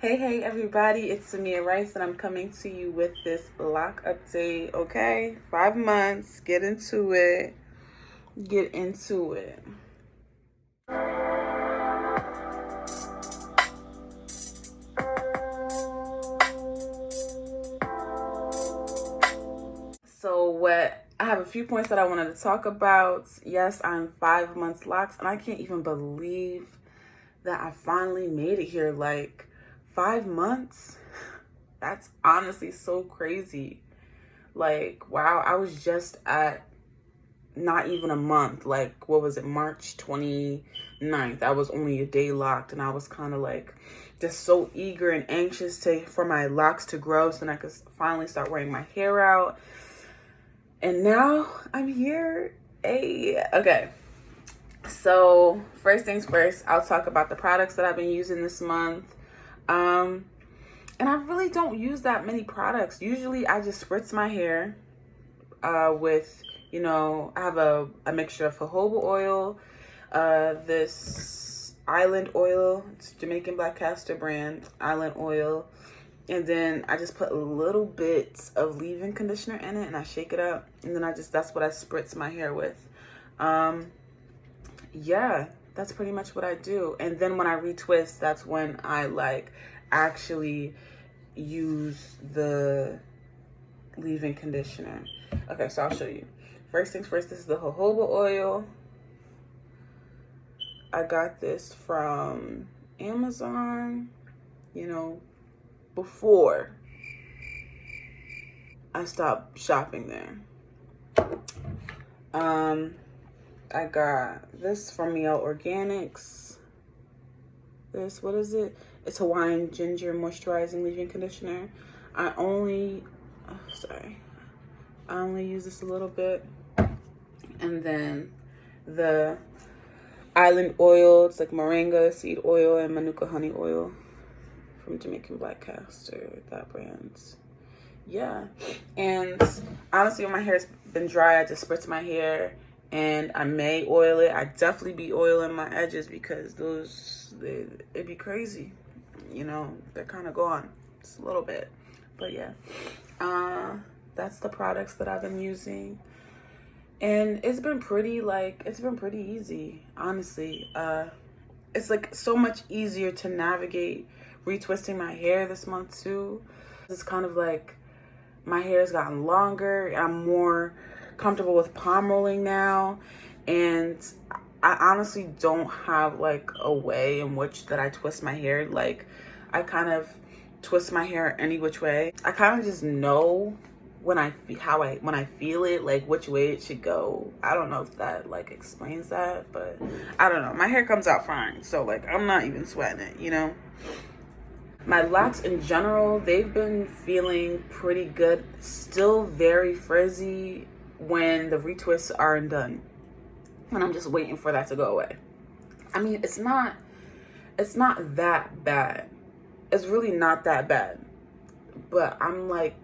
Hey everybody, it's Samia Rice and I'm coming to you with this lock update, okay? 5 months, get into it. I have a few points that I wanted to talk about. Yes, I'm 5 months locks and I can't even believe that I finally made it here. Like 5 months? That's honestly so crazy. Like, wow, I was just at not even a month. Like, what was it, March 29th? I was only a day locked and I was kind of like just so eager and anxious for my locks to grow so then I could finally start wearing my hair out. And now I'm here. Hey, okay. So first things first, I'll talk about the products that I've been using this month. And I really don't use that many products. Usually I just spritz my hair with, I have a mixture of jojoba oil, this island oil, it's Jamaican black castor brand, island oil. And then I just put a little bit of leave-in conditioner in it and I shake it up. And then that's what I spritz my hair with. Yeah, that's pretty much what I do. And then when I retwist, that's when I actually use the leave-in conditioner. Okay, so I'll show you. First things first, this is the jojoba oil. I got this from Amazon, before I stopped shopping there. I got this from Meow Organics. What is it? It's Hawaiian Ginger Moisturizing Leave-In Conditioner. I only use this a little bit. And then the island oil, it's like moringa seed oil and manuka honey oil from Jamaican black castor, that brand. Yeah. And honestly, when my hair's been dry, I just spritz my hair and I may oil it. I definitely be oiling my edges because it'd be crazy. They're kind of gone. Just a little bit. But yeah. That's the products that I've been using. And it's been pretty easy, honestly. It's like so much easier to navigate retwisting my hair this month too. It's kind of like my hair has gotten longer. I'm more comfortable with palm rolling now. And I honestly don't have like a way in which that I twist my hair. Like I kind of twist my hair any which way. I kind of just know when I feel it, like which way it should go. I don't know if that like explains that, but I don't know. My hair comes out fine, so like I'm not even sweating it, My locks in general, they've been feeling pretty good. Still very frizzy when the retwists aren't done. And I'm just waiting for that to go away. I mean, it's not that bad. It's really not that bad. But I'm like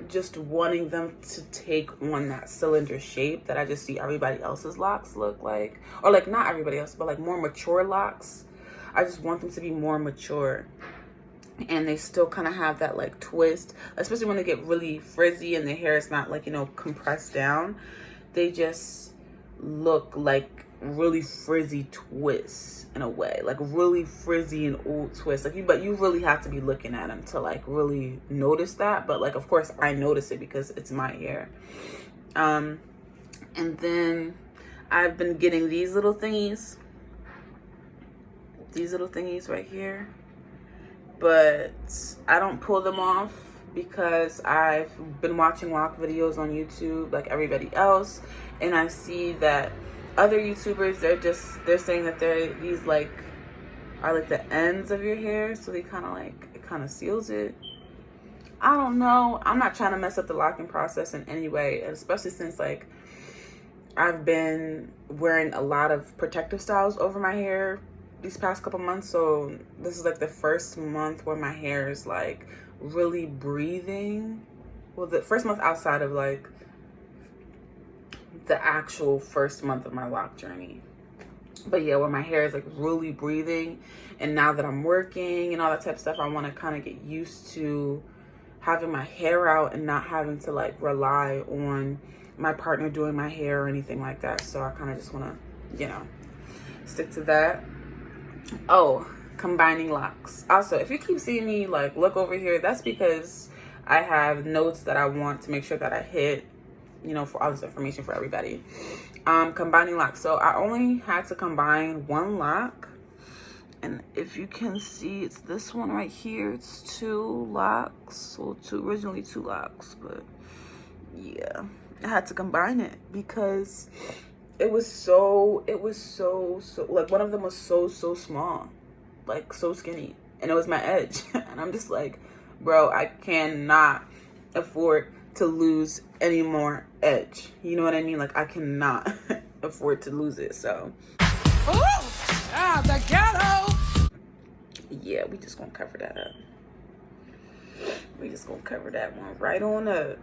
just wanting them to take on that cylinder shape that I just see everybody else's locks look like. Or like not everybody else, but like more mature locks. I just want them to be more mature. And they still kind of have that like twist, especially when they get really frizzy and the hair is not like, compressed down. They just look like really frizzy twists in a way, like really frizzy and old twists. But you really have to be looking at them to like really notice that. But like, of course I notice it because it's my hair. And then I've been getting these little thingies right here, but I don't pull them off because I've been watching lock videos on YouTube like everybody else, and I see that other YouTubers, they're saying that these like are like the ends of your hair, so they kind of like, it kind of seals it. I don't know. I'm not trying to mess up the locking process in any way, especially since like I've been wearing a lot of protective styles over my hair these past couple months. So this is like the first month where my hair is like really breathing. Well, the first month outside of like the actual first month of my lock journey. But yeah, where my hair is like really breathing, and now that I'm working and all that type of stuff, I want to kind of get used to having my hair out and not having to like rely on my partner doing my hair or anything like that. So I kind of just want to, you know, stick to that. Oh, combining locks. Also, if you keep seeing me like look over here, that's because I have notes that I want to make sure that I hit, you know, for all this information for everybody. Combining locks. So I only had to combine one lock, and if you can see, it's this one right here. It's 2 locks. Well, originally 2 locks, but yeah, I had to combine it because it was so like, one of them was so small, like so skinny, and it was my edge. And I'm just like, bro, I cannot afford to lose any more edge. You know what I mean? Like, I cannot afford to lose it. So the ghetto. Yeah, we just gonna cover that up. We just gonna cover that one right on up.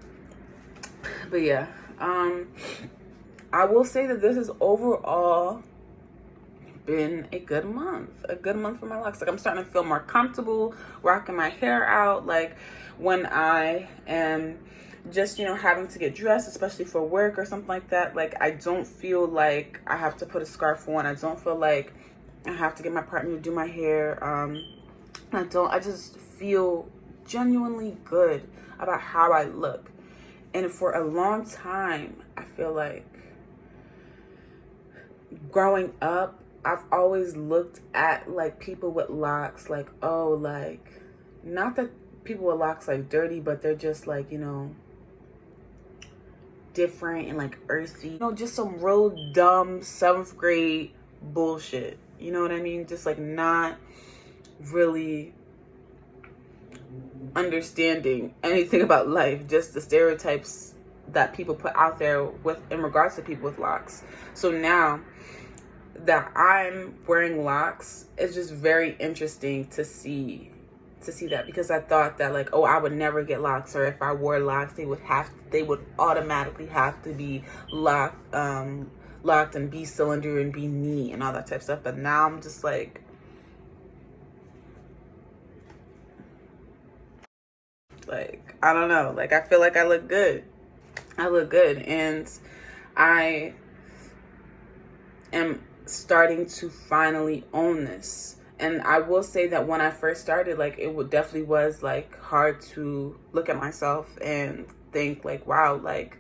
But yeah, I will say that this has overall been a good month for my locks. Like, I'm starting to feel more comfortable rocking my hair out. Like, when I am just, you know, having to get dressed, especially for work or something like that, like, I don't feel like I have to put a scarf on. I don't feel like I have to get my partner to do my hair. I just feel genuinely good about how I look. And for a long time, I feel like growing up, I've always looked at like people with locks like, oh, like, not that people with locks like dirty, but they're just like, you know, different and like earthy, you know, just some real dumb 7th grade bullshit. You know what I mean? Just like not really understanding anything about life, just the stereotypes that people put out there with in regards to people with locks. So now that I'm wearing locks, it's just very interesting to see that, because I thought that like, oh, I would never get locks, or if I wore locks, they would automatically have to be locked and B cylinder and B knee and all that type of stuff. But now I'm just like I don't know, like, I feel like I look good, and I am starting to finally own this. And I will say that when I first started, like, definitely was like hard to look at myself and think like, wow, like,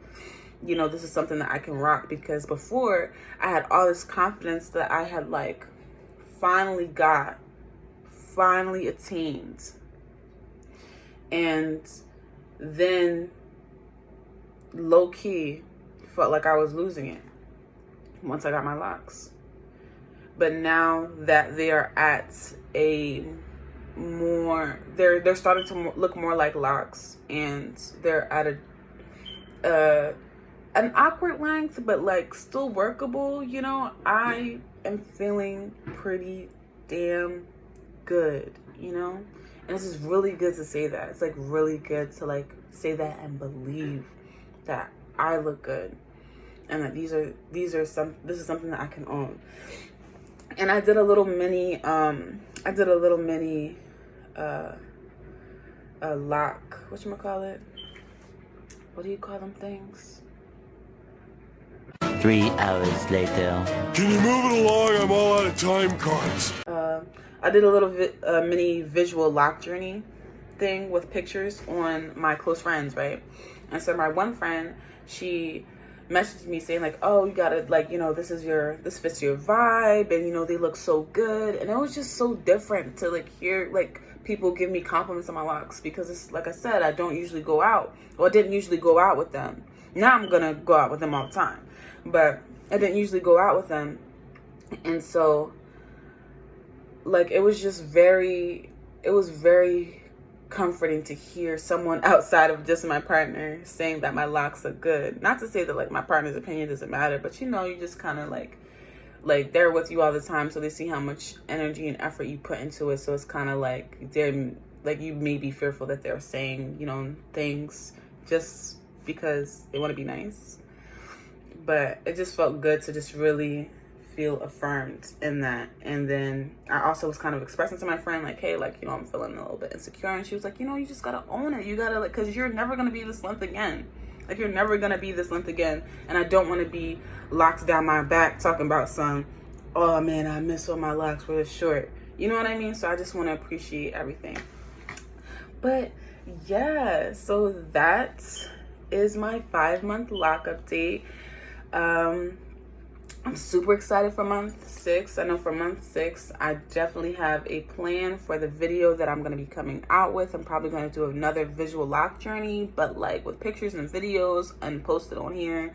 you know, this is something that I can rock. Because before, I had all this confidence that I had like finally attained, and then low-key felt like I was losing it once I got my locks. But now that they are at a more, they're starting to look more like locks, and they're at an awkward length, but like still workable, you know, I am feeling pretty damn good, you know. And this is really good to say that. It's like really good to like say that and believe that I look good, and that this is something that I can own. And I did a little mini lock, whatchamacallit? What do you call them things? 3 hours later. Can you move it along? I'm all out of time cards. I did a little mini visual lock journey thing with pictures on my close friends, right? And so my one friend, she messaged me saying like, oh, you gotta, like, you know, this fits your vibe, and you know, they look so good. And it was just so different to like hear like people give me compliments on my locks, because it's like I said, I don't usually go out, or I didn't usually go out with them. Now I'm gonna go out with them all the time, but I didn't usually go out with them. And so like, it was very comforting to hear someone outside of just my partner saying that my locks look good. Not to say that like my partner's opinion doesn't matter, but you know, you just kind of like they're with you all the time, so they see how much energy and effort you put into it. So it's kind of like they're like, you may be fearful that they're saying, you know, things just because they want to be nice. But it just felt good to just really feel affirmed in that. And then I also was kind of expressing to my friend, like, hey, like, you know, I'm feeling a little bit insecure. And she was like, you know, you just gotta own it. You gotta, like, because you're never gonna be this length again. Like, you're never gonna be this length again. And I don't want to be locked down my back talking about some, oh man, I miss when my locks were this short. You know what I mean? So I just want to appreciate everything. But yeah, so that is my 5-month lock update. I'm super excited for month 6. I know for month 6, I definitely have a plan for the video that I'm going to be coming out with. I'm probably going to do another visual lock journey, but like with pictures and videos and post it on here.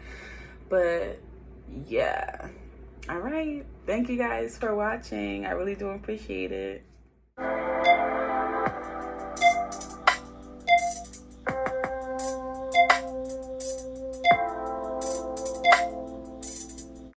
But yeah. All right. Thank you guys for watching. I really do appreciate it.